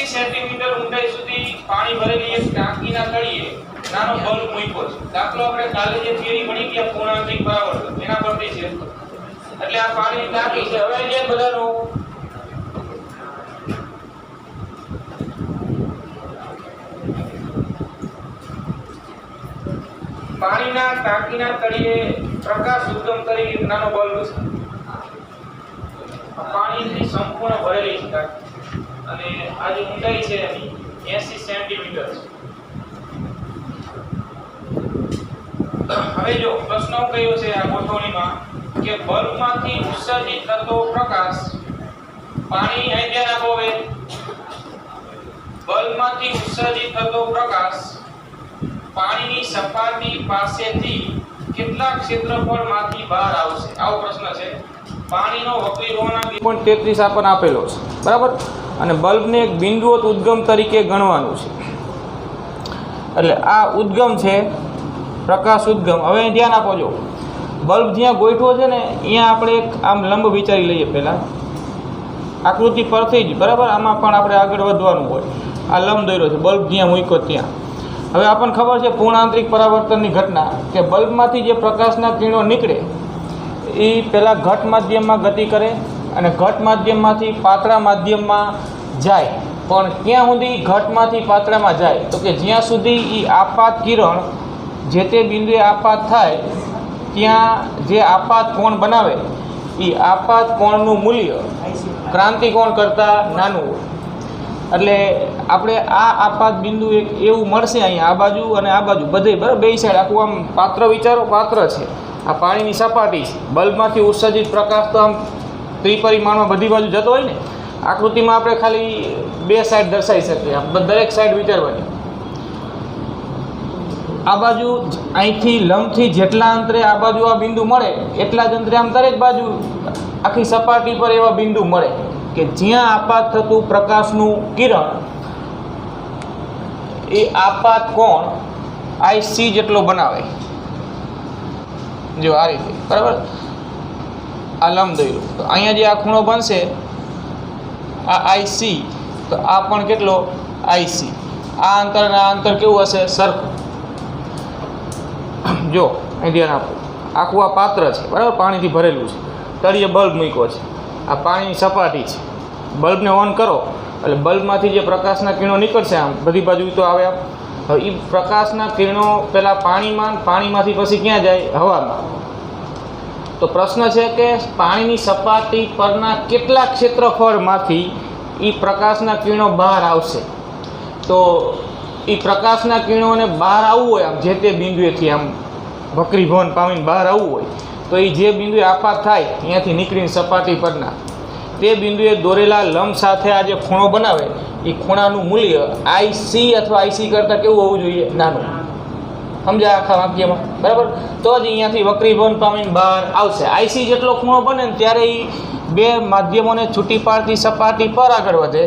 80 centimetre ઊંડાઈ સુધી પાણી ભરેલી એક ટાંકીના તળિયે નાનો બલ્બ મૂક્યો છે. દાખલો આપણે કાલે જે થિયરી ભણી ગયા પૂર્ણાંતરિક પરાવર્તન એના પરથી છે. એટલે આ પાણીની ટાંકી છે. હવે જે બધાનું પાણીના ટાંકીના તળિયે પ્રકાશ ઉદ્ગમ તરીકે નાનો બલ્બ છે. પાણીથી સંપૂર્ણ ભરેલી છે અને આ જે ઊંડાઈ છે એની 80 સેન્ટીમીટર છે. હવે જો પ્રશ્ન કયો છે આ ગોઠવણીમાં કે બલ્બમાંથી ઉત્સર્જિત થતો પ્રકાશ પાણી અહીં ધ્યાન આપો. હવે બલ્બમાંથી ઉત્સર્જિત થતો પ્રકાશ પાણીની સપાટી પાસેથી કેટલા ક્ષેત્રફળમાંથી બહાર આવશે? આવો પ્રશ્ન છે. પાણીનો વક્રીભવન 33 આપણને આપેલો છે, બરાબર. અને બલ્બને એક બિંદુવત ઉદ્ગમ તરીકે ગણવાનું છે. એટલે આ ઉદ્ગમ છે, પ્રકાશ ઉદ્ગમ. હવે ધ્યાન આપો. જો બલ્બ જ્યાં ગોઠવો છે ને અહીંયા આપણે એક આમ લંબ વિચારી લઈએ. પહેલાં આકૃતિ પરથી જ, બરાબર. આમાં પણ આપણે આગળ વધવાનું હોય. આ લંબ દોર્યો છે બલ્બ જ્યાં મૂક્યો ત્યાં. હવે આપણને ખબર છે પૂર્ણાંતરિક પરાવર્તનની ઘટના કે બલ્બમાંથી જે પ્રકાશના કિરણો નીકળે એ પહેલાં ઘટ માધ્યમમાં ગતિ કરે અને ઘટ માધ્યમમાંથી પાતળા માધ્યમમાં જાય. પણ ક્યાં સુધી ઘટમાંથી પાતળામાં જાય? તો કે જ્યાં સુધી એ આપાત કિરણ જે તે બિંદુએ આપાત થાય ત્યાં જે આપાત કોણ બનાવે એ આપાત કોણનું મૂલ્ય ક્રાંતિકોણ કરતાં નાનું હોય. એટલે આપણે આ આપાત બિંદુ એક એવું મળશે અહીંયા આ બાજુ અને આ બાજુ બધે, બરાબર. બે સાઈડ આખું આમ પાત્ર વિચારો. પાત્ર છે, આ પાણીની સપાટી છે. બલ્બમાંથી ઉત્સર્જિત પ્રકાશ તો આમ ત્રિપરિમાણમાં બધી બાજુ જતો હોય ને. આકૃતિમાં આપણે ખાલી બે સાઈડ દર્શાવી શકીએ. દરેક સાઈડ વિચારવાની. આ બાજુ અહીંથી લંબથી જેટલા અંતરે આ બાજુ આ બિંદુ મળે એટલા જ અંતરે આમ દરેક બાજુ આખી સપાટી પર એવા બિંદુ મળે કે જ્યાં આપાત થતું પ્રકાશનું કિરણ એ આપાત કોણ IC જેટલો બનાવે. જો આ રીતે, બરાબર. આ લંબ દોર્યું તો અહીંયા જે આ ખૂણો બનશે આ IC, તો આ પણ કેટલો IC. આ અંતર અને આ અંતર કેવું હશે? સરખું. જો અહીં ધ્યાન આપો. આખું આ પાત્ર છે, બરાબર. પાણીથી ભરેલું છે. તળિયે બલ્બ મૂક્યો છે. આ પાણીની સપાટી છે. બલ્બને ઓન કરો એટલે બલ્બમાંથી જે પ્રકાશના કિરણો નીકળશે આમ બધી બાજુ તો આવે આમ. હવે એ પ્રકાશના કિરણો પહેલાં પાણીમાંથી પછી ક્યાં જાય? હવામાં. તો પ્રશ્ન છે કે પાણીની સપાટી પરના કેટલા ક્ષેત્રફળમાંથી એ પ્રકાશના કિરણો બહાર આવશે? તો એ પ્રકાશના કિરણોને બહાર આવવું હોય આમ જે તે બિંદુએથી આમ વક્રીભવન પામીને બહાર આવવું હોય તો એ જે બિંદુએ આપાત થાય અહીંયાથી નીકળીને સપાટી પરના તે બિંદુએ દોરેલા લંબ સાથે આ જે ખૂણો બનાવે એ ખૂણાનું મૂલ્ય IC અથવા IC કરતાં કેવું હોવું જોઈએ? નાનું. સમજાય આખા વાક્યમાં, બરાબર. તો જ અહીંયાથી વક્રીભવન પામીને બહાર આવશે. IC જેટલો ખૂણો બને ને ત્યારે એ બે માધ્યમોને છૂટી પાડતી સપાટી પર આગળ વધે.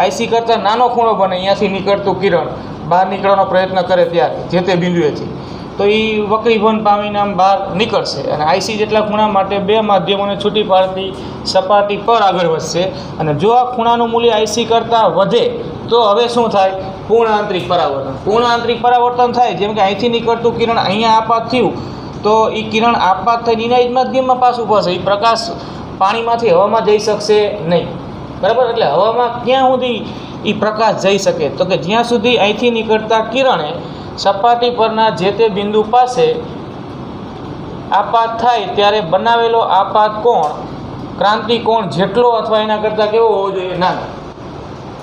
IC કરતાં નાનો ખૂણો બને અહીંયાથી નીકળતું કિરણ બહાર નીકળવાનો પ્રયત્ન કરે ત્યારે જે તે બિંદુએથી તો એ વક્રીભવન પામીને આમ બહાર નીકળશે અને IC જેટલા ખૂણા માટે બે માધ્યમોને છૂટી પાડતી સપાટી પર આગળ વધશે. અને જો આ ખૂણાનું મૂલ્ય IC કરતાં વધે તો હવે શું થાય? પૂર્ણાંતરિક પરાવર્તન. પૂર્ણાંતરિક પરાવર્તન થાય જેમ કે અહીંથી નીકળતું કિરણ અહીંયા આપાત થયું તો એ કિરણ આપાત થઈને એના જ માધ્યમમાં પાછું ફરશે. એ પ્રકાશ પાણીમાંથી હવામાં જઈ શકશે નહીં, બરાબર. એટલે હવામાં ક્યાં સુધી એ પ્રકાશ જઈ શકે? તો કે જ્યાં સુધી અહીંથી નીકળતા કિરણે સપાટી પરના જે તે બિંદુ પાસે આપાત થાય ત્યારે બનાવેલો આપાત કોણ ક્રાંતિકોણ જેટલો અથવા એના કરતાં કેવો હોવો જોઈએ? નાનો,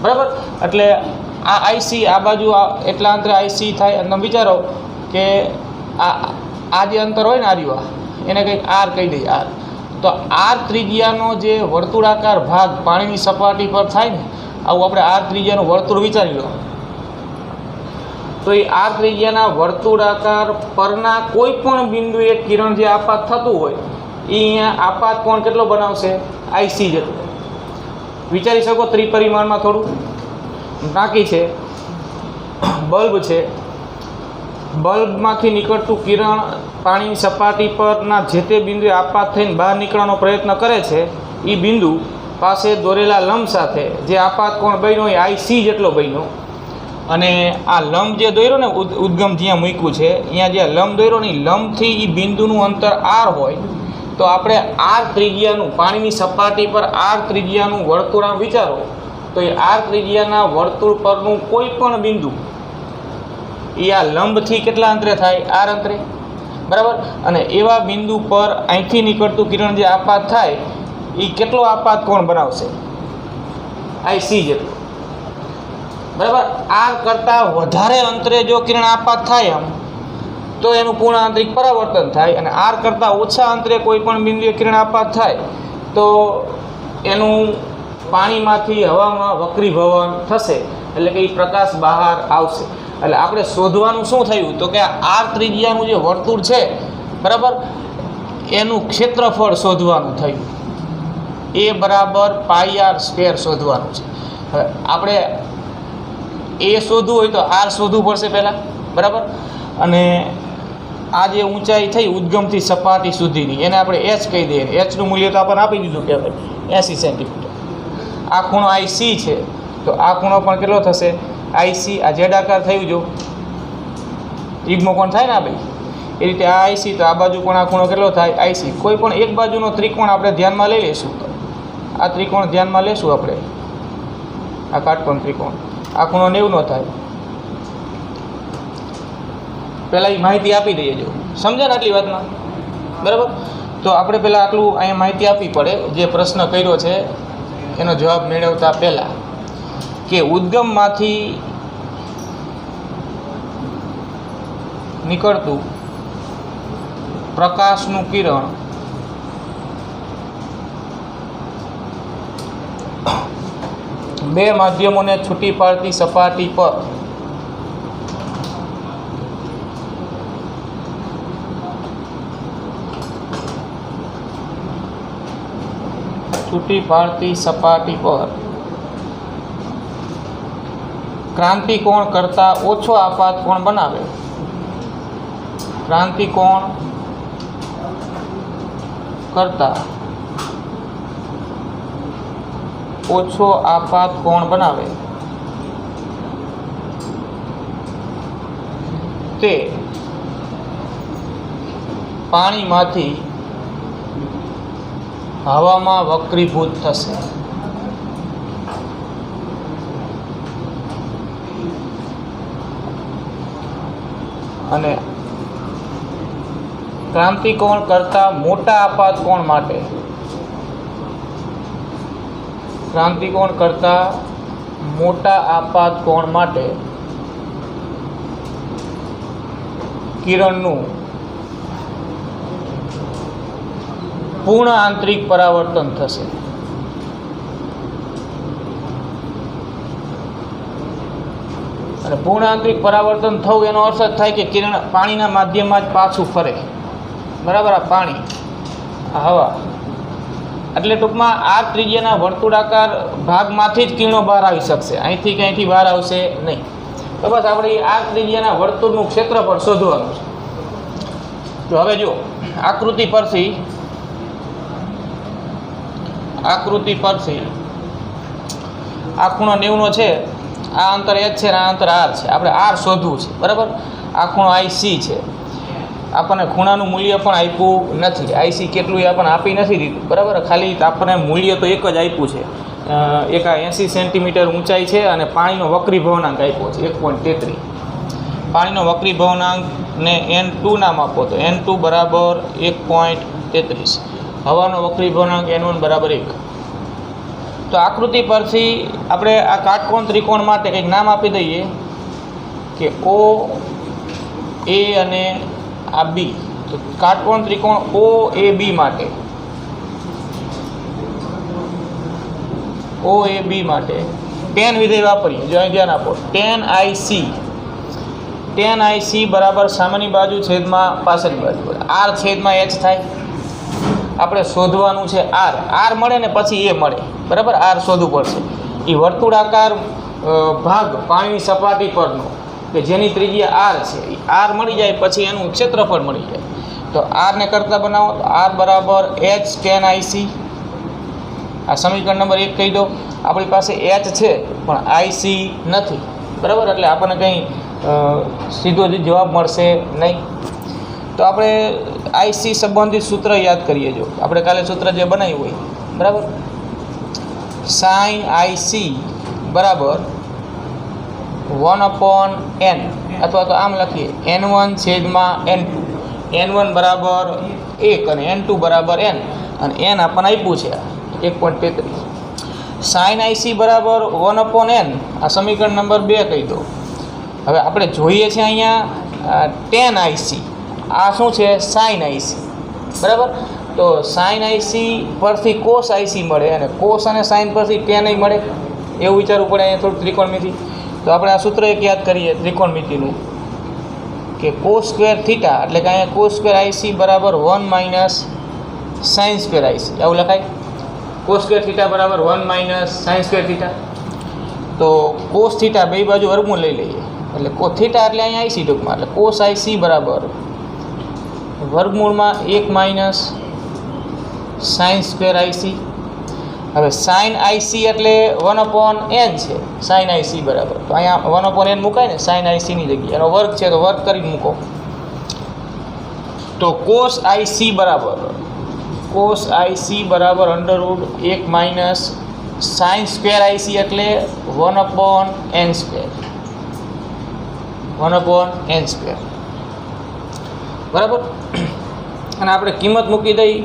બરાબર. એટલે આ IC આ બાજુ એટલા અંતરે IC થાય. અને વિચારો કે આ જે અંતર હોય ને આર્યું એને કંઈક R કહી દઈએ. R તો R ત્રિજ્યાનો જે વર્તુળાકાર ભાગ પાણીની સપાટી પર થાય ને આવું આપણે R ત્રિજ્યાનું વર્તુળ વિચારી લો. તો એ R ત્રિજ્યાના વર્તુળાકાર પરના કોઈ પણ બિંદુએ કિરણ જે આપાત થતું હોય એ અહીંયા આપાત કોણ કેટલો બનાવશે? IC જેટલો. વિચારી શકો ત્રિપરિમાણમાં થોડું. ટાંકી છે, બલ્બ છે, બલ્બમાંથી નીકળતું કિરણ પાણીની સપાટી પરના જે તે બિંદુએ આપાત થઈને બહાર નીકળવાનો પ્રયત્ન કરે છે. એ બિંદુ પાસે દોરેલા લંબ સાથે જે આપાત કોણ બન્યો એ આઈ સી જેટલો બન્યો, અને આ લંબ જે દોર્યો ને ઉદ્ગમ જ્યાં મૂક્યું છે અહીંયા જે લંબ દોર્યો ને લંબથી એ બિંદુનું અંતર આર હોય તો આપણે આર ત્રિજ્યાનું પાણીની સપાટી પર આર ત્રિજ્યાનું વર્તુળ આમ વિચારો તો એ આર ત્રિજ્યાના વર્તુળ પરનું કોઈ પણ બિંદુ એ આ લંબથી કેટલા અંતરે થાય? આર અંતરે, બરાબર. અને એવા બિંદુ પર અહીંથી નીકળતું કિરણ જે આપાત થાય એ કેટલો આપાત કોણ બનાવશે? આઈ સી જેટલો, બરાબર. આર કરતાં વધારે અંતરે જો કિરણ આપાત થાય આમ તો એનું પૂર્ણ આંતરિક પરાવર્તન થાય, અને આર કરતાં ઓછા અંતરે કોઈ પણ બિંદુએ કિરણ આપાત થાય તો એનું પાણીમાંથી હવામાં વક્રીભવન થશે, એટલે કે એ પ્રકાશ બહાર આવશે. એટલે આપણે શોધવાનું શું થયું તો કે આર ત્રિજ્યાનું જે વર્તુળ છે, બરાબર, એનું ક્ષેત્રફળ શોધવાનું થયું. એ બરાબર પાઈ આર સ્ક્વેર શોધવાનું છે. હવે આપણે એ શોધવું હોય તો આર શોધવું પડશે પહેલાં, બરાબર. અને આ જે ઊંચાઈ થઈ ઉદ્ગમથી સપાટી સુધીની એને આપણે એચ કહી દઈએ. એચનું મૂલ્ય તો આપણને આપી દીધું કે 80 સેન્ટીમીટર. આ ખૂણો આઈ સી છે તો આ ખૂણો પણ કેટલો થશે? I C. આ જેડ આકાર થયું જો યુગ્મ કોણ થાય ને આ ભાઈ, એ રીતે આ આઈ સી તો આ બાજુ પણ આ ખૂણો કેટલો થાય? I C. કોઈ પણ એક બાજુનો ત્રિકોણ આપણે ધ્યાનમાં લઈ લઈશું. આ ત્રિકોણ ધ્યાનમાં લેશું આપણે, આ કાટકોણ ત્રિકોણ. આ ખૂણો 90 થાય. પહેલાં એ માહિતી આપી દઈએ, જો સમજે ને આટલી વાતમાં, બરાબર. તો આપણે પહેલાં આટલું અહીંયા માહિતી આપવી પડે. જે પ્રશ્ન કર્યો છે એનો જવાબ મેળવતા પહેલાં કે ઉદ્ગમમાંથી નીકળતું પ્રકાશનું કિરણ બે માધ્યમોને છૂટી પાડતી સપાટી પર ક્રાંતિકોણ કરતાં ઓછો આપાત કોણ બનાવે? ક્રાંતિકોણ કરતાં ઓછો આપાત કોણ બનાવે તે પાણીમાંથી હવામાં વક્રીભૂત થશે. અને ક્રાંતિકોણ કરતાં મોટા આપાત કોણ માટે? ક્રાંતિકોણ કરતાં મોટા આપાત કોણ માટે કિરણનું પૂર્ણ આંતરિક પરાવર્તન થશે. અને પૂર્ણ આંતરિક પરાવર્તન થવું એનો અર્થ જ થાય કે કિરણ પાણીના માધ્યમમાં જ પાછું ફરે, બરાબર. આ પાણી, આ હવા, એટલે ટૂંકમાં આર ત્રિજ્યાના વર્તુળાકાર ભાગમાંથી જ કિરણો બહાર આવી શકશે. અહીંથી ક્યાંયથી બહાર આવશે નહીં. તો બસ આપણે આર ત્રિજ્યાના વર્તુળનું ક્ષેત્રફળ શોધવાનું છે. તો હવે જો આકૃતિ પરથી આ ખૂણો 90 છે, આ અંતર h છે અને આ અંતર r છે. આપણે r શોધવું છે, બરાબર. આ ખૂણો આઈ સી છે. આપણને ખૂણાનું મૂલ્ય પણ આપ્યું નથી. આઈ સી કેટલું એ આપણને આપી નથી દીધું, બરાબર. ખાલી આપણને મૂલ્ય તો એક જ આપ્યું છે. એક આ 80 સેન્ટીમીટર ઊંચાઈ છે અને પાણીનો વક્રીભવનાંક આપ્યો છે 1.33. પાણીનો વક્રીભવનાંકને N2 નામ આપો તો N2 બરાબર 1.33. હવાનો વક્રીભવનાંક N1 બરાબર 1. તો આકૃતિ પરથી આપણે આ કાટકોણ ત્રિકોણ માટે કંઈક નામ આપી દઈએ કે ઓ એ અને આ બી. તો કાટકોણ ત્રિકોણ ઓ એ બી માટે tan વિધેય વાપરીએ. જો અહીં ધ્યાન આપો, tan IC બરાબર સામેની બાજુ છેદમાં પાછળની બાજુ, r છેદમાં h થાય. આપણે શોધવાનું છે r મળે ને પછી એ મળે, બરાબર. r શોધવું પડશે. એ વર્તુળાકાર ભાગ પાણીની સપાટી પરનો કે જેની ત્રિજ્યા r છે, r મળી જાય પછી એનું ક્ષેત્રફળ મળી જાય. તો r ને કરતા બનાવો તો r બરાબર h tan IC આ સમીકરણ નંબર 1 કહી દો. આપણી પાસે એચ છે પણ આઈસી નથી, બરાબર, એટલે આપણને કંઈ સીધો જ જવાબ મળશે નહીં. તો આપણે આઈસી સંબંધિત સૂત્ર યાદ કરીએ. જો આપણે કાલે સૂત્ર જે બનાવ્યું હોય, બરાબર, સાઇન આઈસી બરાબર 1/n, અથવા તો આમ લખીએ n1/n2. n1 બરાબર 1 અને n2 બરાબર n, અને n આપણને આપ્યું છે 1.33. સાઇન આઈસી બરાબર 1/n, આ સમીકરણ નંબર 2 કહી દો. હવે આપણે જોઈએ છીએ અહીંયા ટેન આઈસી, આ શું છે? સાઇન આઈસી, બરાબર. તો સાઇન આઈસી પરથી કોસ આઈસી મળે, અને કોસ અને સાઇન પરથી ટેન મળે, એવું વિચારવું પડે અહીંયા થોડું ત્રિકોણમિતિ. તો આપણે આ સૂત્ર એક યાદ કરીએ ત્રિકોણમિતિનું, કે કોસ સ્ક્વેર થીટા, એટલે કે અહીંયા કોસ સ્ક્વેર આઈસી બરાબર 1 - સાઇન સ્ક્વેર આઈસી, આવું લખાય. કોસ સ્ક્વેર થીટા બરાબર 1 - સાઇન સ્ક્વેર થીટા. તો કોસ થીટા બે બાજુ વર્ગમૂળ લઈ લઈએ, એટલે થીટા એટલે અહીંયા આઈસી ટૂંકમાં, એટલે કોસ આઈસી બરાબર વર્ગમૂળમાં 1 - સાઇન સ્ક્વેર આઈસી. હવે સાઇન આઈસી એટલે 1/n છે, સાઇન આઈસી બરાબર. તો અહીંયા 1/n મુકાય ને સાઇન આઈસીની જગ્યાએ, એનો વર્ગ છે તો વર્ગ કરી મૂકો. તો કોસ આઈસી બરાબર √1 - સાઇન સ્ક્વેર આઈસી એટલે 1/n². 1/n², બરાબર. અને આપણે કિંમત મૂકી દઈ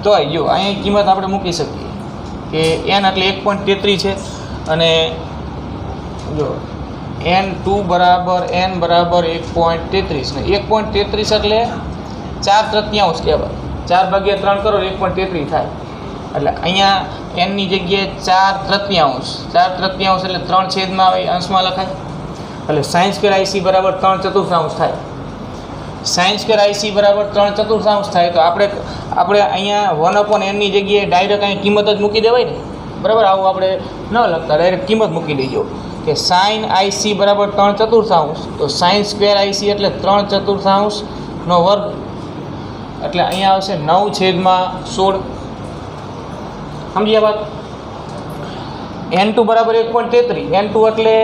તો જો અહીં કિંમત આપણે મૂકી શકીએ કે n એટલે 1.33 છે, અને જો n2 બરાબર n બરાબર 1.33, ને 1.33 એટલે 4/3 કહેવાય. 4/3 કરો 1.33 થાય, એટલે અહીંયા nની જગ્યાએ 4/3 એટલે 3/, અંશમાં લખાય. એટલે સાઇન સ્ક્વેર આઈસી બરાબર 3/4 થાય. સાઇન સ્ક્વેર આઈસી બરાબર 3/4 થાય. તો આપણે અહીંયા 1/nની જગ્યાએ ડાયરેક્ટ અહીં કિંમત જ મૂકી દેવાય ને, બરાબર. આવું આપણે ન લખતા, ડાયરેક્ટ કિંમત મૂકી દઈજો કે સાઇન આઈસી બરાબર 3/4. તો સાઇન સ્ક્વેર આઈસી એટલે 3/4 નો વર્ગ, એટલે અહીંયા આવશે 9/16. સમજ્યા વાત? n2 બરાબર 1.33, n2 એટલે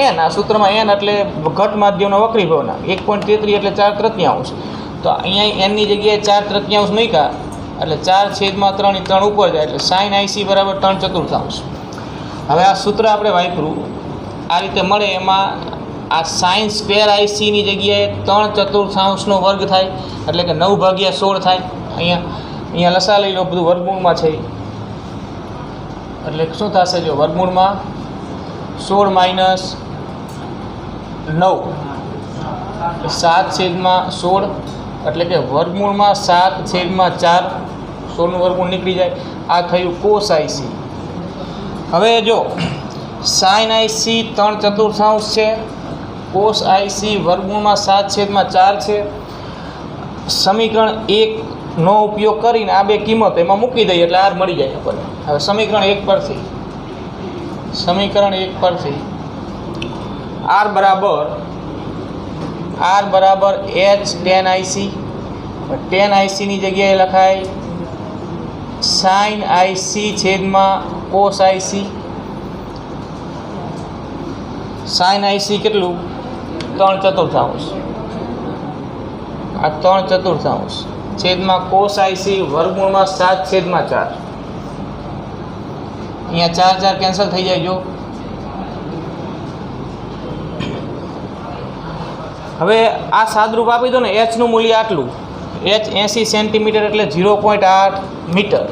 n, આ સૂત્રમાં n એટલે ઘટ માધ્યમનો વક્રી ભાવના, 1.33 એટલે 4/3. તો અહીંયા nની જગ્યાએ 4/3 મૂક્યા, એટલે 4/3 3 ઉપર જાય, એટલે સાઇન આઈસી બરાબર 3/4. હવે આ સૂત્ર આપણે વાપરું આ રીતે મળે, એમાં આ સાઇન સ્ક્વેર આઈસીની જગ્યાએ 3/4 વર્ગ થાય, એટલે કે 9/16 થાય. અહીંયા લસા લઈ લો, બધું વર્ગમૂળમાં છે, એટલે શું થશે? જો વર્ગમૂળમાં 16 - 9, 7/16, એટલે કે વર્ગમૂળમાં 7/4, 16નું વર્ગમૂળ નીકળી જાય. આ થયું કોસ આઈસી. હવે જો સાઇન આઈસી 3/4 છે, કોસ આઈસી વર્ગમૂળમાં 7/4 છે. સમીકરણ 1 નો ઉપયોગ કરીને આ બે કિંમત એમાં મૂકી દઈએ એટલે આર મળી જાય આપણને. હવે સમીકરણ 1 પરથી આર બરાબર h tan આઈસી. tan આઈસીની જગ્યાએ લખાય સાઇન આઈસી છેદમાં કોસ આઈસી. સાઇન આઈસી કેટલું? 3/4. આ 3/4 છેદમાં કોસ આઈસી વર્ગમૂળમાં 7/4. અહીંયા 4 કેન્સલ થઈ જાય. જો હવે આ સાદરૂપ આપી દો ને, h નું મૂલ્ય આટલું, h 80 સેન્ટીમીટર એટલે 0.8 મીટર,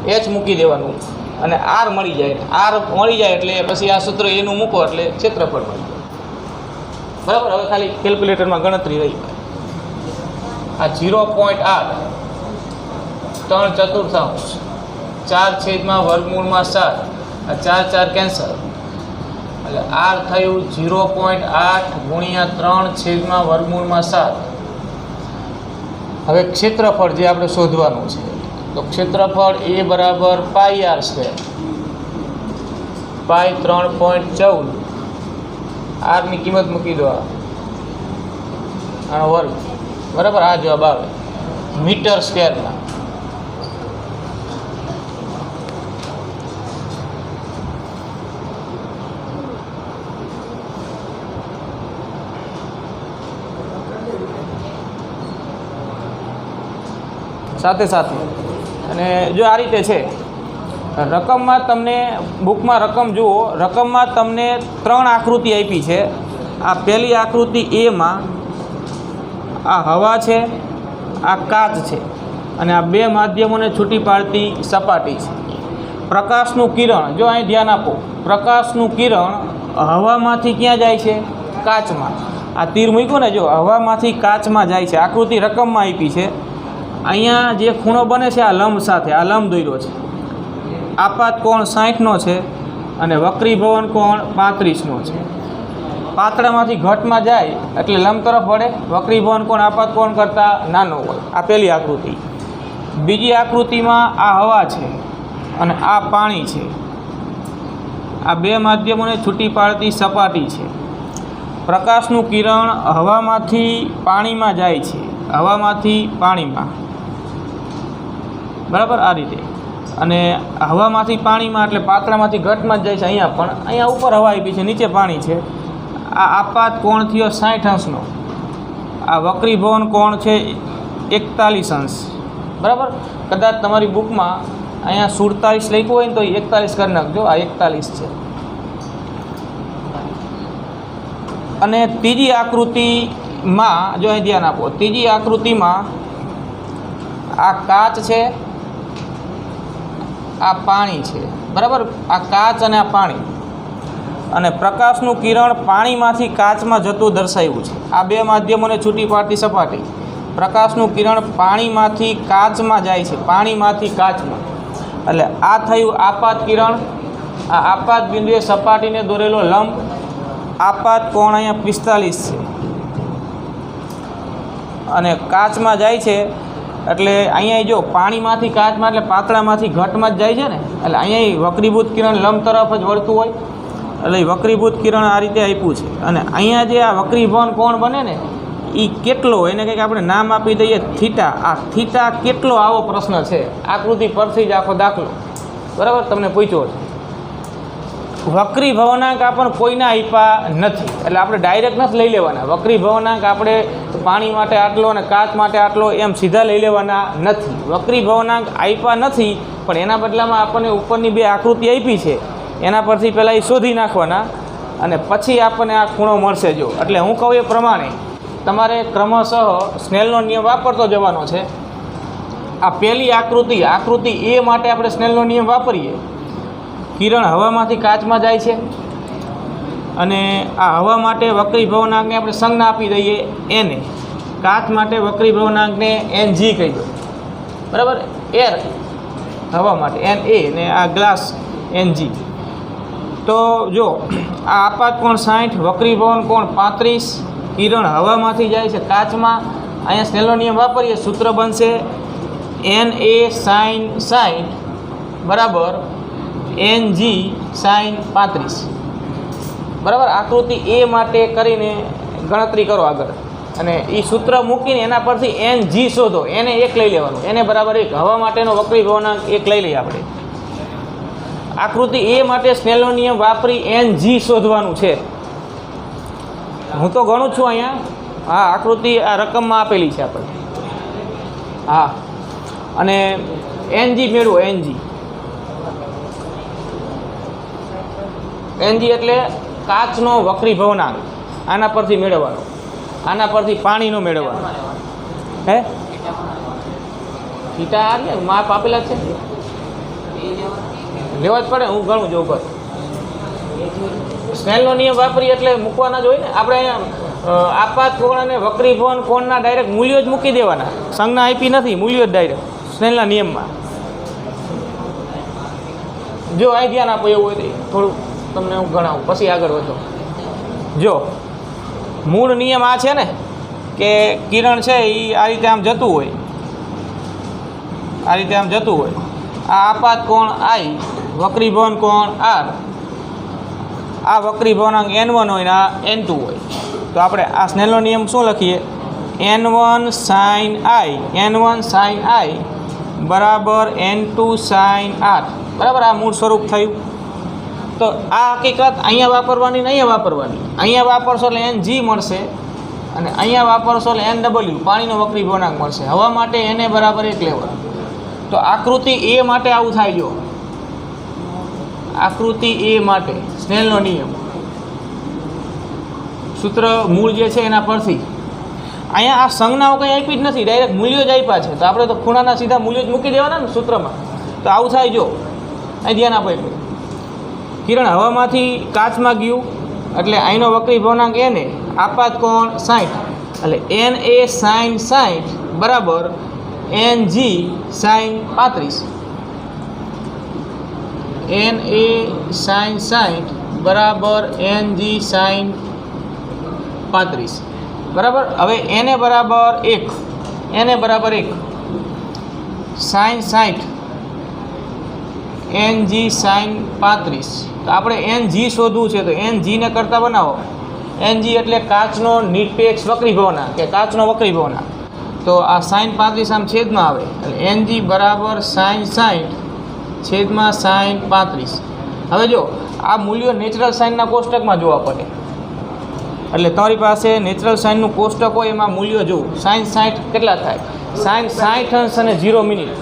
h મૂકી દેવાનું, અને r મળી જાય. r મળી જાય એટલે પછી આ સૂત્ર એનું મૂકો એટલે ક્ષેત્રફળ મળી જાય, બરાબર. હવે ખાલી કેલ્ક્યુલેટરમાં ગણતરી રહી. આ 0.8 3/4, 4/7, આ 4 કેન્સલ, એટલે r થયું 0.8 × 3/7. હવે ક્ષેત્રફળ જે આપણે શોધવાનું છે, તો ક્ષેત્રફળ a બરાબર πr², π 3.14, આરની કિંમત મૂકી દો, આનો વર્ગ, બરાબર. આ જવાબ આવે મીટર સ્ક્વેરના. સાથે સાથે. અને જો આ રીતે છે રકમમાં તમને બુકમાં રકમ જુઓ, રકમમાં તમને 3 આકૃતિ આપી છે. આ પહેલી આકૃતિ એમાં આ હવા છે, આ કાચ છે અને આ 2 માધ્યમોને છૂટી પાડતી સપાટી છે. પ્રકાશનું કિરણ, જો અહીં ધ્યાન આપો, પ્રકાશનું કિરણ હવામાંથી ક્યાં જાય છે? કાચમાં. આ તીર મૂક્યું ને, જો હવામાંથી કાચમાં જાય છે. આકૃતિ રકમમાં આપી છે. અહીંયા જે ખૂણો બને છે આ લંબ સાથે, આ લંબ દોર્યો છે. આપાત કોણ 60નો છે અને વક્રીભવન કોણ 35નો છે. પાતળામાંથી ઘટમાં જાય એટલે લંબ તરફ વળે. વક્રીભવન કોણ આપાત કોણ કરતાં નાનો હોય. આ પહેલી આકૃતિ. બીજી આકૃતિમાં આ હવા છે અને આ પાણી છે. આ 2 માધ્યમોને છૂટી પાડતી સપાટી છે. પ્રકાશનું કિરણ હવામાંથી પાણીમાં જાય છે, હવામાંથી પાણીમાં, બરાબર આ રીતે. અને હવામાંથી પાણીમાં એટલે પાતળામાંથી ઘટમાં જ જાય છે. અહીંયા પણ અહીંયા ઉપર હવા આપી છે, નીચે પાણી છે. આ આપાત કોણ થયો 60 અંશનો. આ વક્રીભવન કોણ છે 41 અંશ, બરાબર. કદાચ તમારી બુકમાં અહીંયા 47 લખ્યું હોય ને તો 41 કરી નાખજો. આ 41 છે. અને ત્રીજી આકૃતિમાં જો અહીં ધ્યાન આપો, ત્રીજી આકૃતિમાં આ કાચ છે, આ પાણી છે, બરાબર. આ કાચ અને આ પાણી. અને પ્રકાશનું કિરણ પાણીમાંથી કાચમાં જતું દર્શાવ્યું છે. આ 2 માધ્યમોને છૂટી પાડતી સપાટી. પ્રકાશનું કિરણ પાણીમાંથી કાચમાં જાય છે, પાણીમાંથી કાચમાં. એટલે આ થયું આપાત કિરણ. આ આપાત બિંદુએ સપાટીને દોરેલો લંબ. આપાત કોણ અહીંયા 45 છે અને કાચમાં જાય છે. એટલે અહીંયા જો પાણીમાંથી કાચમાં એટલે પાતળામાંથી ઘટમાં જ જાય છે ને, એટલે અહીંયા વક્રીભૂત કિરણ લંબ તરફ જ વળતું હોય. એટલે વક્રીભૂત કિરણ આ રીતે આપ્યું છે. અને અહીંયા જે આ વક્રીભવન કોણ બને ને એ કેટલો, એને કંઈક આપણે નામ આપી દઈએ થીટા. આ થીટા કેટલો, આવો પ્રશ્ન છે. આકૃતિ પરથી જ આખો દાખલો, બરાબર, તમને પૂછ્યો છે. વક્રીભવનાંક આપણને કોઈના આપ્યા નથી, એટલે આપણે ડાયરેક્ટ નથી લઈ લેવાના. વક્રીભવનાંક આપણે પાણી માટે આટલો અને કાચ માટે આટલો એમ સીધા લઈ લેવાના નથી. વક્રીભવનાંક આપ્યા નથી, પણ એના બદલામાં આપણને ઉપરની 2 આકૃતિ આપી છે, એના પરથી પહેલાં એ શોધી નાખવાના અને પછી આપણને આ ખૂણો મળશે. જો એટલે હું કહું એ પ્રમાણે તમારે ક્રમશઃ સ્નેલનો નિયમ વાપરતો જવાનો છે. આ પહેલી આકૃતિ એ માટે આપણે સ્નેલનો નિયમ વાપરીએ. કિરણ હવામાંથી કાચમાં જાય છે અને આ હવા માટે વક્રીભવનાંકને આપણે સંજ્ઞા આપી દઈએ એને. કાચ માટે વક્રીભવનાંકને NG કહી દો, બરાબર. એર હવા માટે NA ને આ ગ્લાસ NG. તો જો આ આપાત કોણ 60, વક્રીભવન કોણ 35, કિરણ હવામાંથી જાય છે કાચમાં. અહીંયા સ્નેલનો નિયમ વાપરીએ, સૂત્ર બનશે NA sin 60 બરાબર NG sin 35, બરાબર. આકૃતિ એ માટે કરીને ગણતરી કરો આગળ અને એ સૂત્ર મૂકીને એના પરથી NG શોધો. એને 1 લઈ લેવાનું, એને બરાબર 1. હવા માટેનો વક્રીભવનાંક 1 લઈ લઈએ આપણે. આકૃતિ એ માટે સ્નેલનો નિયમ વાપરી NG શોધવાનું છે. હું તો ગણું છું અહીંયા. હા, આકૃતિ આ રકમમાં આપેલી છે આપણે. હા, અને NG મેળવો. NG એટલે કાચનો વક્રીભવનાંક. આના પરથી મેળવવાનો, આના પરથી પાણીનો મેળવવાનો. હે થીટા આ ને માપ આપેલા છે, લેવા જ પડે. હું ઘણું જોઉં કર સ્નેલનો નિયમ વાપરીએ એટલે મૂકવાના જ હોય ને આપણે. અહીંયા આપાત કોણ અને વક્રીભવન કોણના ડાયરેક્ટ મૂલ્યો જ મૂકી દેવાના. સંજ્ઞા આપી નથી, મૂલ્યો જ ડાયરેક્ટ સ્નેલના નિયમમાં. જો અહીં ધ્યાન આપો, એવું હોય તો થોડું તમને હું ગણાવું પછી આગળ વધો. જો મૂળ નિયમ આ છે ને કે કિરણ છે એ આ રીતે આમ જતું હોય, આ રીતે આમ જતું હોય. આ આપાત કોણ I, વક્રીભવન કોણ R. આ વક્રીભવનાંક N1 હોય ને આ N2 હોય. તો આપણે આ સ્નેલનો નિયમ શું લખીએ? N1 sin I બરાબર N2 sin R, બરાબર. આ મૂળ સ્વરૂપ થયું. તો આ હકીકત અહીંયા વાપરવાની ને અહીંયા વાપરવાની. અહીંયા વાપરશો એટલે NG મળશે અને અહીંયા વાપરશો એટલે NW પાણીનો વક્રીભવનાંક મળશે. હવા માટે એને બરાબર 1 લેવાનું. તો આકૃતિ એ માટે આવું થાય. જો આકૃતિ એ માટે સ્નેલનો નિયમ સૂત્ર મૂળ જે છે એના પરથી અહીંયા આ સંજ્ઞાઓ કંઈ આપી જ નથી, ડાયરેક્ટ મૂલ્યો જ આપ્યા છે. તો આપણે તો ખૂણાના સીધા મૂલ્યો જ મૂકી દેવાના ને સૂત્રમાં. તો આવું થાય. જો અહીં ધ્યાન આપો. કિરણ હવામાંથી કાચમાં ગયું એટલે અહીંનો વક્રી ભવનાંક n એ આપાત કોણ 60 એટલે n a sin 60 બરાબર n g sin 35. n a sin 60 બરાબર n g sin 35 બરાબર. હવે n a બરાબર 1 n a બરાબર 1 sin 60 n g sin 35. તો આપણે n g શોધવું છે. તો n g ને કરતા બનાવો. n g એટલે કાચનો નિરપેક્ષ વક્રી ભવનાંક કે કાચનો વક્રી ભવનાંક. તો આ sin 35 આમ છેદમાં આવે એટલે n g બરાબર sin 60 છેદમાં sin 35. હવે જો આ મૂલ્યો નેચરલ સાઇનના કોષ્ટકમાં જોવા પડે. એટલે તમારી પાસે નેચરલ સાઇનનું કોષ્ટક હોય એમાં મૂલ્યો જોવું. sin 60 કેટલા થાય? sin 60 અંશ અને 0 મિનિટ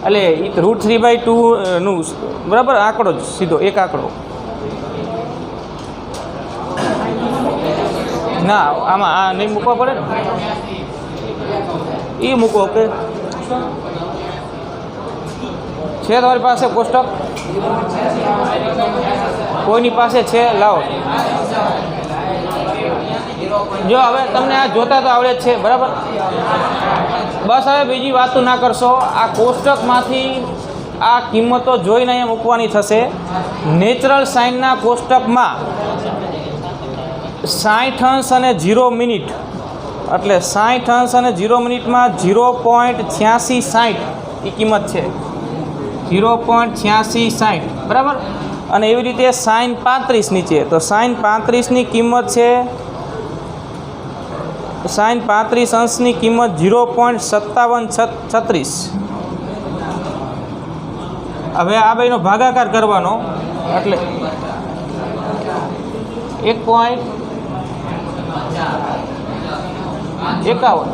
એટલે √3/2 નું બરાબર આંકડો જ સીધો એક આંકડો. ના આમાં આ નહીં મૂકવા પડે ને, એ મૂકો. ઓકે છે તમારી પાસે કોષ્ટક? કોઈની પાસે છે? લાવો. જો હવે તમને આ જોતા તો આવડે જ છે બરાબર. બસ હવે બીજી વાતો ના કરશો. આ કોષ્ટકમાંથી આ કિંમતો જોઈને અહીંયા મૂકવાની થશે. નેચરલ સાઇનના કોષ્ટકમાં 60 અંશ અને 0 મિનિટ એટલે 60 અંશ અને 0 મિનિટમાં 0.8660 એ કિંમત છે. 0.8660 બરાબર. અને એવી રીતે sin 35 નીચે તો sin 35ની કિંમત છે sin 35 અંશની કિંમત 0.5736. હવે આ બેનો ભાગાકાર કરવાનો એટલે 1.51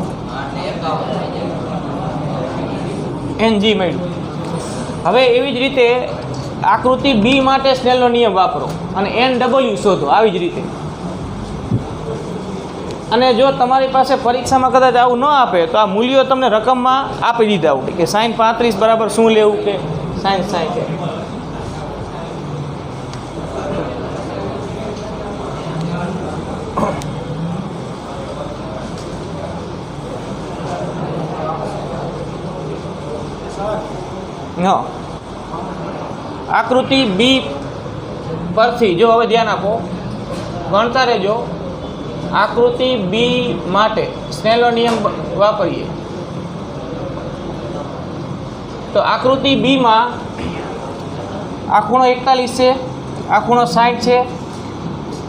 ng મળ્યું. હવે એવી જ રીતે આકૃતિ બી માટે સ્નેલનો નિયમ વાપરો અને NW શોધો આવી જ રીતે. અને જો તમારી પાસે પરીક્ષામાં કદાચ આવું ન આપે તો આ મૂલ્યો તમને રકમમાં આપી દીધા હોય કે sin 35 બરાબર શું લેવું કે sin 60. આકૃતિ બી પરથી જો હવે ધ્યાન આપો, ગણતા રહેજો. આકૃતિ બી માટે સ્નેલનો નિયમ વાપરીએ તો આકૃતિ બીમાં આ ખૂણો 41 છે, આ ખૂણો 60 છે.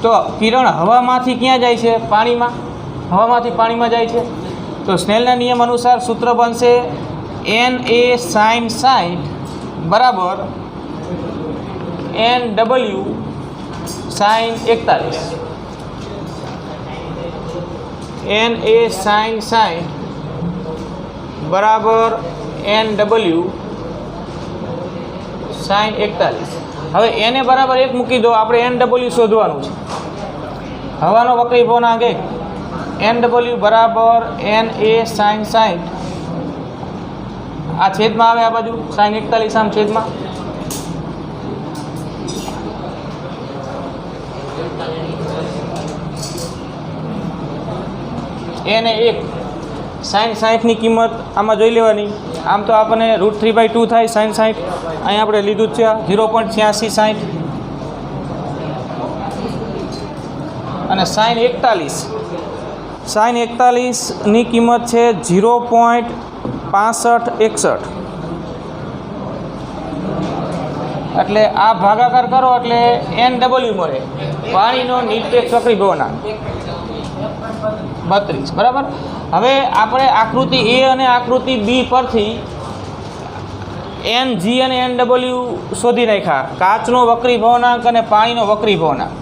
તો કિરણ હવામાંથી ક્યાં જાય છે? પાણીમાં. હવામાંથી પાણીમાં જાય છે. તો સ્નેલના નિયમ અનુસાર સૂત્ર બનશે n a sin 60 બરાબર NW sin 41. n a sin 60 બરાબર NW sin 41. હવે n એ બરાબર 1 મૂકી દો. આપણે NW શોધવાનું છે. હવાનો વક્રી ભવનાંક 1 NW બરાબર n a sin 60 આ છેદમાં આવે આ બાજુ sin 41 આમ છેદમાં. n એ 1 sin 60ની કિંમત આમાં જોઈ લેવાની. આમ તો આપણને √3/2 થાય sin 60. અહીંયા આપણે લીધું જ છે 0.8660 અને sin 41ની કિંમત છે 0.6561 એટલે આ ભાગાકાર કરો એટલે NW મળે. પાણીનો નિરપેક્ષ વક્રી ભવનાંક 32 બરાબર. હવે આપણે આકૃતિ એ અને આકૃતિ બી પરથી NG અને NW શોધી નાખ્યા. કાચનો વક્રી ભવનાંક અને પાણીનો વક્રી ભવનાંક.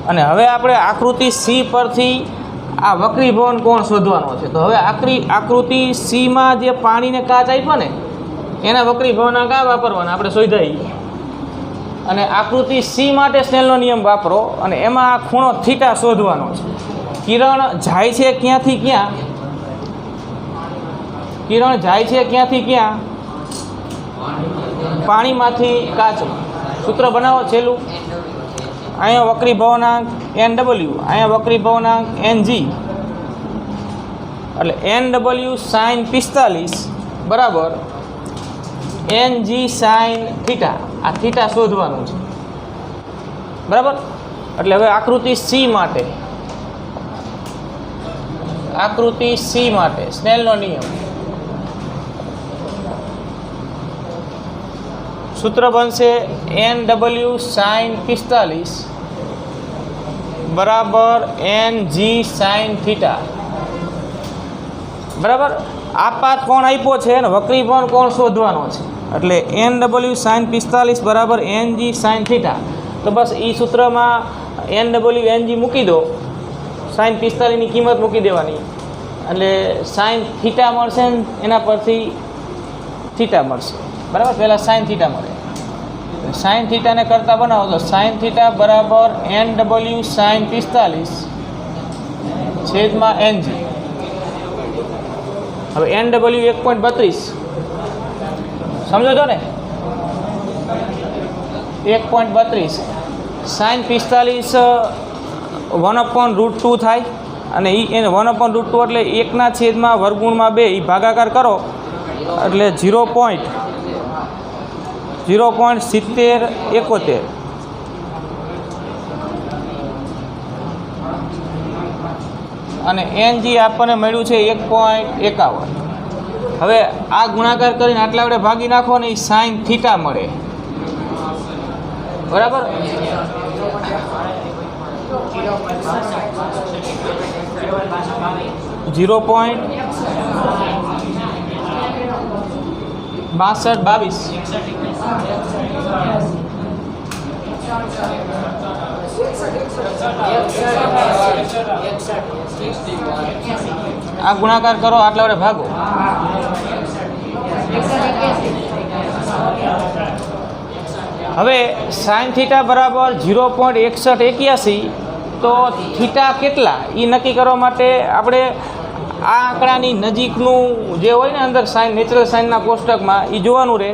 અને હવે આપણે આકૃતિ સી પરથી આ વક્રી ભવન કોણ શોધવાનો છે. તો હવે આકૃતિ સીમાં જે પાણીને કાચ આપ્યો ને એના વક્રી ભવનાંક આ વાપરવાના, આપણે શોધાઈએ. અને આકૃતિ સી માટે સ્નેલનો નિયમ વાપરો અને એમાં આ ખૂણો થીટા શોધવાનો છે. કિરણ જાય છે ક્યાંથી ક્યાં, કિરણ જાય છે ક્યાંથી ક્યાં, પાણીમાંથી કાચમાં. સૂત્ર બનાવો છેલ્લું. અહીંયા વક્રી ભવનાંક NW, અહીંયા વક્રી ભવનાંક NG, એટલે NW sin 45 બરાબર NG sin થીટા. આ થીટા શોધવાનું છે બરાબર. એટલે હવે આકૃતિ સી માટે, આકૃતિ સી માટે સ્નેલનો નિયમ, સૂત્ર બનશે NW sin 45 બરાબર NG sin થીટા બરાબર. આપાત કોણ આપ્યો છે અને વક્રી કોણ શોધવાનો છે, એટલે NW sin 45 બરાબર NG sin થીટા. તો બસ એ સૂત્રમાં NW NG મૂકી દો, sin 45ની કિંમત મૂકી દેવાની, એટલે sin થીટા મળશે ને એના પરથી થીટા મળશે બરાબર. પહેલાં sin થીટા મળે, sin થીટાને કરતા બનાવો તો sin થીટા બરાબર NW sin 45 છેદમાં NG. હવે NW 1.32 સમજો છો ને, 1.32 sin 45 1/√2 થાય અને એને 1/√2 એટલે 1 છેદમાં વર્ગમૂળમાં 2 એ ભાગાકાર કરો એટલે 0.7071 અને NG આપણને મળ્યું છે 1.51. હવે આ ગુણાકાર કરીને આટલા વડે ભાગી નાખો ને એ sin થીટા મળે બરાબર. જીરો પોઈન્ટ 6222 આ ગુણાકાર કરો આટલા વડે ભાગો. હવે સાઇન થીટા બરાબર 0.6181 તો થીટા કેટલા એ નક્કી કરવા માટે આપણે આ આંકડાની નજીકનું જે હોય ને અંદર સાઇન નેચરલ સાઇનના કોષ્ટકમાં એ જોવાનું રહે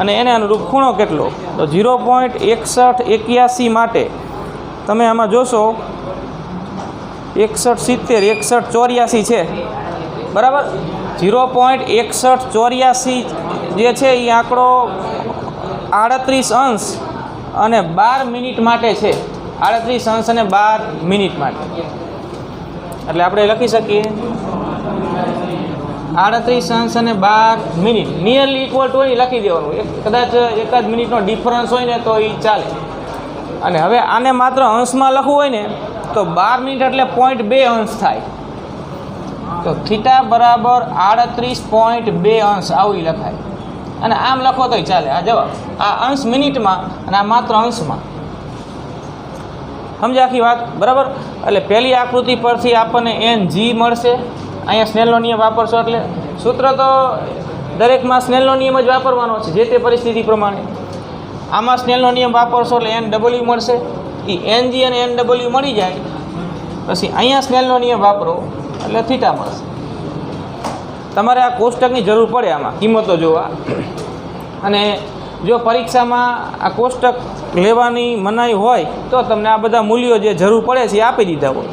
અને એને અનુરૂપ ખૂણો કેટલો. તો 0.6181 માટે તમે આમાં જોશો 6170 6184 છે બરાબર. 0.6184 જે છે એ આંકડો 38 અંશ અને 12 મિનિટ માટે છે. 38 અંશ અને 12 મિનિટ માટે એટલે આપણે લખી શકીએ 38 અંશ અને 12 મિનિટ નિયરલી ઇક્વલ ટુ હોય લખી દેવાનું. કદાચ એકાદ મિનિટનો ડિફરન્સ હોય ને તો એ ચાલે. અને હવે આને માત્ર અંશમાં લખવું હોય ને તો 12 મિનિટ એટલે 0.2 અંશ થાય. તો થીટા બરાબર 38.2 અંશ આવી લખાય. અને આમ લખો તોય ચાલે. આ જવાબ આ અંશ મિનિટમાં અને આ માત્ર અંશમાં. સમજે આખી વાત બરાબર. એટલે પહેલી આકૃતિ પરથી આપણને NG મળશે. અહીંયા સ્નેલનો નિયમ વાપરશો એટલે સૂત્ર તો દરેકમાં સ્નેલનો નિયમ જ વાપરવાનો છે જે તે પરિસ્થિતિ પ્રમાણે. આમાં સ્નેલનો નિયમ વાપરશો એટલે NW મળશે. એ NG અને NW મળી જાય પછી અહીંયા સ્નેલનો નિયમ વાપરો એટલે થીટા મળશે. તમારે આ કોષ્ટકની જરૂર પડે આમાં કિંમતો જોવા. અને જો પરીક્ષામાં આ કોષ્ટક લેવાની મનાઈ હોય તો તમને આ બધા મૂલ્યો જે જરૂર પડે છે એ આપી દીધા હોય.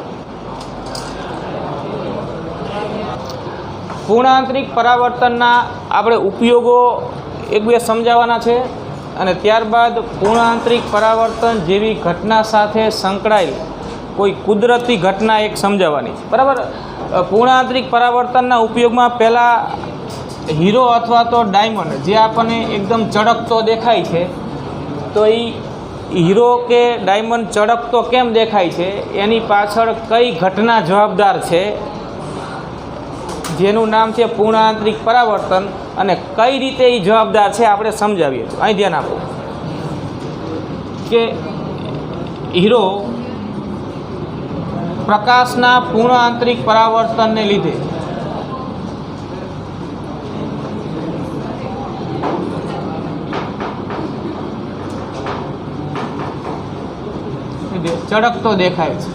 પૂર્ણાંતરિક પરાવર્તનના આપણે ઉપયોગો એક બે સમજાવવાના છે અને ત્યારબાદ પૂર્ણાંતરિક પરાવર્તન જેવી ઘટના સાથે સંકળાયેલ કોઈ કુદરતી ઘટના એક સમજાવવાની છે બરાબર. પૂર્ણાંતરિક પરાવર્તનના ઉપયોગમાં પહેલાં હીરો અથવા તો ડાયમંડ જે આપણને એકદમ ચળકતો દેખાય છે તો એ હીરો કે ડાયમંડ ચળકતો કેમ દેખાય છે એની પાછળ કઈ ઘટના જવાબદાર છે જેનું નામ છે પૂર્ણાંતરિક પરાવર્તન અને કઈ રીતે એ જવાબદાર છે આપણે સમજાવીએ. અહીં ધ્યાન આપો કે હીરો પ્રકાશના પૂર્ણાંતરિક પરાવર્તનને લીધે છે? ચળકતો દેખાય છે.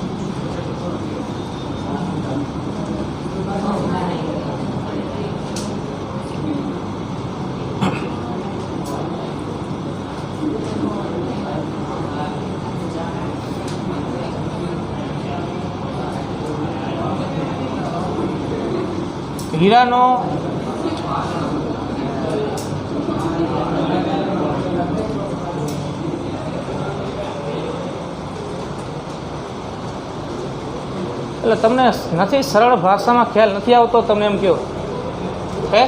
હીરાનો એટલે તમને નથી સરળ ભાષામાં ખ્યાલ નથી આવતો, તમને એમ કહો હે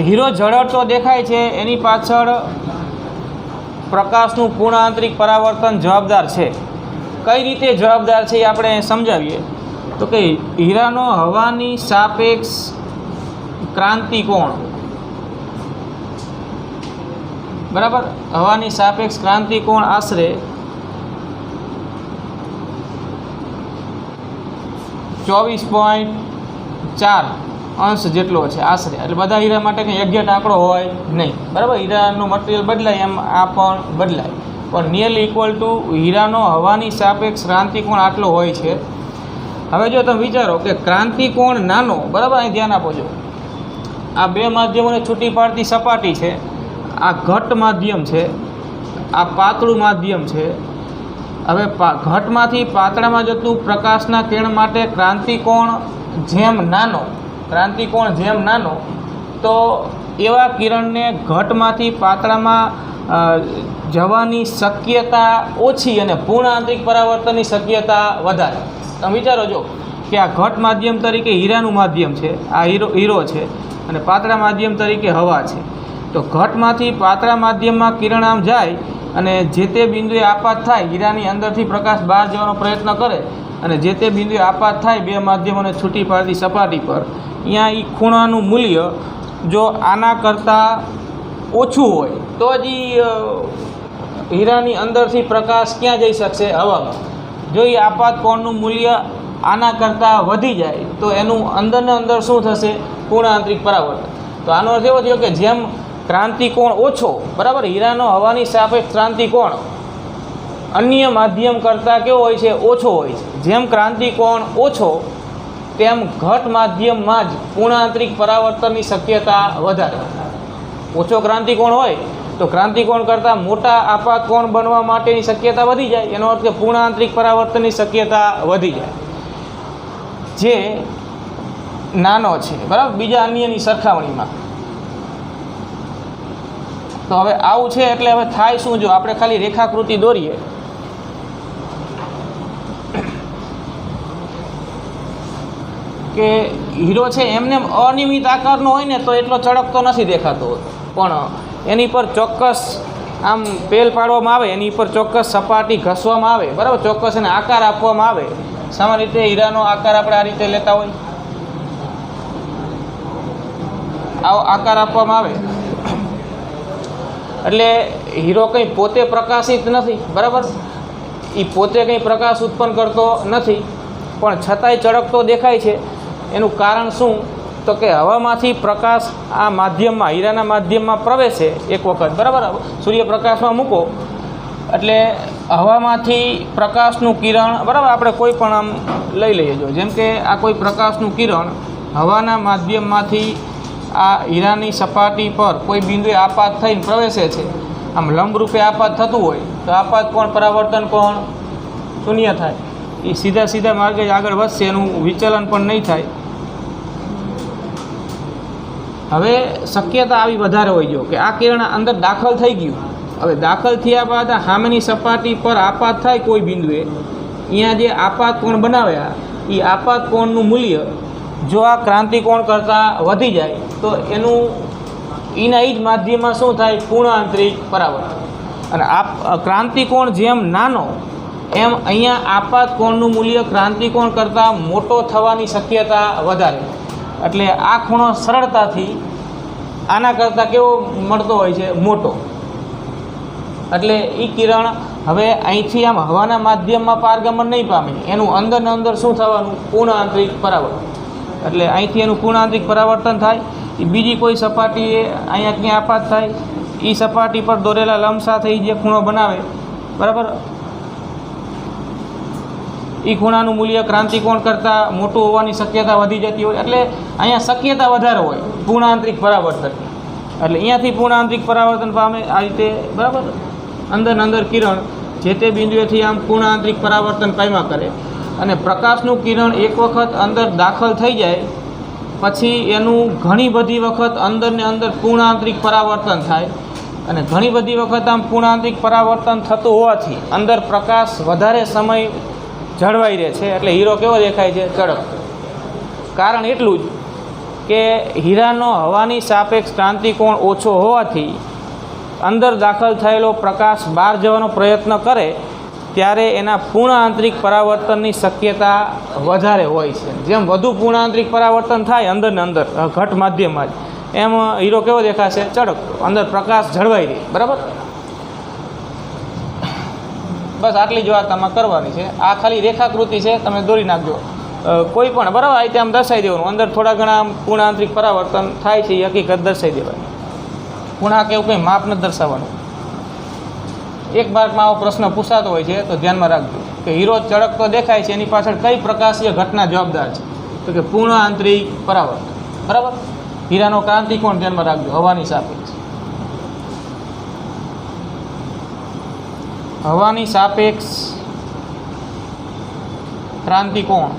હીરો ઝળહળતો દેખાય છે એની પાછળ પ્રકાશનું પૂર્ણ આંતરિક પરાવર્તન જવાબદાર છે. કઈ રીતે જવાબદાર છે એ આપણે સમજાવીએ તો કે હીરાનો હવાની સાપેક્ષ ક્રાંતિકોણ, બરાબર, હવાની સાપેક્ષ ક્રાંતિકોણ આશરે 24.4 અંશ જેટલો છે આશરે. એટલે બધા હીરા માટે કંઈ એક્ઝેક્ટ આંકડો હોય નહીં, બરાબર. હીરાનું મટીરિયલ બદલાય એમ આ પણ બદલાય, પણ નિયરલી ઇક્વલ ટુ હીરાનો હવાની સાપેક્ષ ક્રાંતિકોણ આટલો હોય છે. હવે જો તમે વિચારો કે ક્રાંતિકોણ નાનો, બરાબર, અહીં ધ્યાન આપો છો, આ બે માધ્યમોને છૂટી પાડતી સપાટી છે, આ ઘટ માધ્યમ છે, આ પાતળું માધ્યમ છે. હવે ઘટમાંથી પાતળામાં જતું પ્રકાશના કિરણ માટે ક્રાંતિકોણ જેમ નાનો, તો એવા કિરણને ઘટમાંથી પાતળામાં જવાની શક્યતા ઓછી અને પૂર્ણ આંતરિક પરાવર્તનની શક્યતા વધારે. તમે વિચારો છો કે આ ઘટ માધ્યમ તરીકે હીરાનું માધ્યમ છે, આ હીરો છે, અને પાતળા માધ્યમ તરીકે હવા છે. તો ઘટમાંથી પાતળા માધ્યમમાં કિરણ આમ જાય અને જે તે બિંદુએ આપાત થાય, હીરાની અંદરથી પ્રકાશ બહાર જવાનો પ્રયત્ન કરે અને જે તે બિંદુએ આપાત થાય બે માધ્યમોને છૂટી પાડતી સપાટી પર, અહીંયા એ ખૂણાનું મૂલ્ય જો આના કરતાં ઓછું હોય તો જ હીરાની અંદરથી પ્રકાશ ક્યાં જઈ શકશે? હવામાં. જો એ આપાત કોણનું મૂલ્ય આના કરતાં વધી જાય તો એનું અંદરને અંદર શું થશે? પૂર્ણ આંતરિક પરાવર્તન. તો આનો અર્થ એવો થયો કે જેમ ક્રાંતિકોણ ઓછો, બરાબર, હીરાનો હવાની સાપેક્ષ ક્રાંતિકોણ અન્ય માધ્યમ કરતાં કેવો હોય છે? ઓછો હોય છે. જેમ ક્રાંતિકોણ ઓછો તેમ ઘટ માધ્યમમાં જ પૂર્ણ આંતરિક પરાવર્તનની શક્યતા વધારે. ઓછો ક્રાંતિકોણ હોય તો ક્રાંતિકોણ કરતાં મોટા આપાત કોણ બનવા માટેની શક્યતા વધી જાય. એનો અર્થ કે પૂર્ણ આંતરિક પરાવર્તનની શક્યતા વધી જાય, જે નાનો છે, બરાબર, બીજા અન્યની સરખામણીમાં. તો હવે આવું છે એટલે હવે થાય શું? જો આપણે ખાલી રેખાકૃતિ દોરીએ કે હીરો છે એમને અનિયમિત આકારનો હોય ને તો એટલો ચળકતો નથી દેખાતો, પણ એની પર ચોક્કસ આમ પેલ પાડવામાં આવે, એની પર ચોક્કસ સપાટી ઘસવામાં આવે, બરાબર, ચોક્કસ એને આકાર આપવામાં આવે. સામાન્ય રીતે હીરાનો આકાર આપણે આ રીતે લેતા હોય, આવો આકાર આપવામાં આવે એટલે હીરો કંઈ પોતે પ્રકાશિત નથી, બરાબર, એ પોતે કંઈ પ્રકાશ ઉત્પન્ન કરતો નથી, પણ છતાંય ચળકતો દેખાય છે. એનું કારણ શું? તો કે હવામાંથી પ્રકાશ આ માધ્યમમાં, હીરાના માધ્યમમાં પ્રવેશે એક વખત, બરાબર, સૂર્યપ્રકાશમાં મૂકો એટલે હવામાંથી પ્રકાશનું કિરણ, બરાબર, આપણે કોઈ પણ આમ લઈ લઈએ, જો જેમ કે આ કોઈ પ્રકાશનું કિરણ હવાના માધ્યમમાંથી આ હીરાની સપાટી પર કોઈ બિંદુએ આપાત થઈને પ્રવેશે છે, આમ લંબરૂપે આપાત થતું હોય તો આપાત કોણ, પરાવર્તન કોણ શૂન્ય થાય. એ સીધા માર્ગે આગળ વધશે, એનું વિચલન પણ નહીં થાય. હવે શક્યતા આવી વધારે હોય જો કે આ કિરણ અંદર દાખલ થઈ ગયું. હવે દાખલ થયા બાદ આ સામેની સપાટી પર આપાત થાય કોઈ બિંદુએ, અહીંયા જે આપાત કોણ બનાવ્યા એ આપાત કોણનું મૂલ્ય જો આ ક્રાંતિકોણ કરતાં વધી જાય તો એનું એના જ માધ્યમમાં શું થાય? પૂર્ણ આંતરિક પરાવર્તન. અને આ ક્રાંતિકોણ જેમ નાનો એમ અહીંયા આપાત કોણનું મૂલ્ય ક્રાંતિકોણ કરતાં મોટો થવાની શક્યતા વધારે. એટલે આ ખૂણો સરળતાથી આના કરતાં કેવો મળતો હોય છે? મોટો. એટલે એ કિરણ હવે અહીંથી આમ હવાના માધ્યમમાં પારગમન નહીં પામે, એનું અંદરને અંદર શું થવાનું? પૂર્ણ આંતરિક પરાવર્તન. એટલે અહીંથી એનું પૂર્ણ આંતરિક પરાવર્તન થાય. એ બીજી કોઈ સપાટીએ અહીંયા ક્યાં આપાત થાય એ સપાટી પર દોરેલા લંબ સાથે એ જે ખૂણો બનાવે, બરાબર, એ ખૂણાનું મૂલ્ય ક્રાંતિકોણ કરતાં મોટું હોવાની શક્યતા વધી જતી હોય. એટલે અહીંયા શક્યતા વધારે હોય પૂર્ણાંતરિક પરાવર્તન. એટલે અહીંયાથી પૂર્ણાંતરિક પરાવર્તન પામે આ રીતે, બરાબર. અંદર કિરણ જે તે બિંદુએથી આમ પૂર્ણાંતરિક પરાવર્તન પામ્યા કરે, અને પ્રકાશનું કિરણ એક વખત અંદર દાખલ થઈ જાય પછી એનું ઘણી બધી વખત અંદરને અંદર પૂર્ણાંતરિક પરાવર્તન થાય, અને ઘણી બધી વખત આમ પૂર્ણાંતરિક પરાવર્તન થતું હોવાથી અંદર પ્રકાશ વધારે સમય જળવાઈ રહે છે. એટલે હીરો કેવો દેખાય છે? ચળકતો. કારણ એટલું જ કે હીરાનો હવાની સાપેક્ષ ક્રાંતિકોણ ઓછો હોવાથી અંદર દાખલ થયેલો પ્રકાશ બહાર જવાનો પ્રયત્ન કરે ત્યારે એના પૂર્ણાંતરિક પરાવર્તનની શક્યતા વધારે હોય છે. જેમ વધુ પૂર્ણાંતરિક પરાવર્તન થાય અંદરને અંદર ઘટ માધ્યમમાં જ, એમ હીરો કેવો દેખાશે? ચળકતો. અંદર પ્રકાશ જળવાઈ રહે, બરાબર. બસ આટલી જ વાત આમાં કરવાની છે. આ ખાલી રેખાકૃતિ છે, તમે દોરી નાખજો કોઈ પણ, બરાબર. આ રીતે આમ દર્શાવી દેવાનું, અંદર થોડા ઘણા આમ પૂર્ણાંતરિક પરાવર્તન થાય છે એ હકીકત દર્શાવી દેવાની. પૂર્ણાંક એવું કંઈ માપ નથી દર્શાવવાનું. એક માર્કમાં આવો પ્રશ્ન પૂછાતો હોય છે તો ધ્યાનમાં રાખજો કે હીરો ચળકતો દેખાય છે એની પાછળ કઈ પ્રકાશીય ઘટના જવાબદાર છે? તો કે પૂર્ણાંતરિક પરાવર્તન, બરાબર. હીરાનો ક્રાંતિકોણ ધ્યાનમાં રાખજો, હવાની સાપેક્ષ. હવાની સાપેક્ષ ક્રાંતિકોણ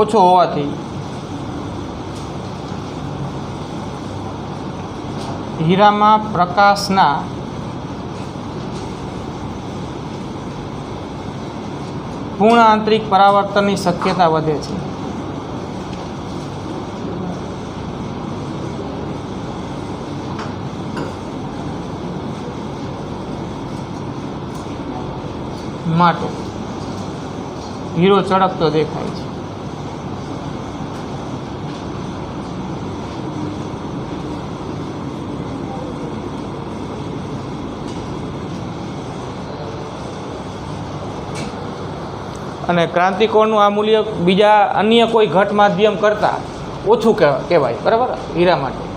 ઓછો હોવાથી હીરામાં પ્રકાશના પૂર્ણાંતરિક પરાવર્તનની શક્યતા વધે છે. માટે હીરો ચળકતો દેખાય છે. અને ક્રાંતિકોણનું આ મૂલ્ય બીજા અન્ય કોઈ ઘટ માધ્યમ કરતાં ઓછું કહેવાય, બરાબર, હીરા માટે.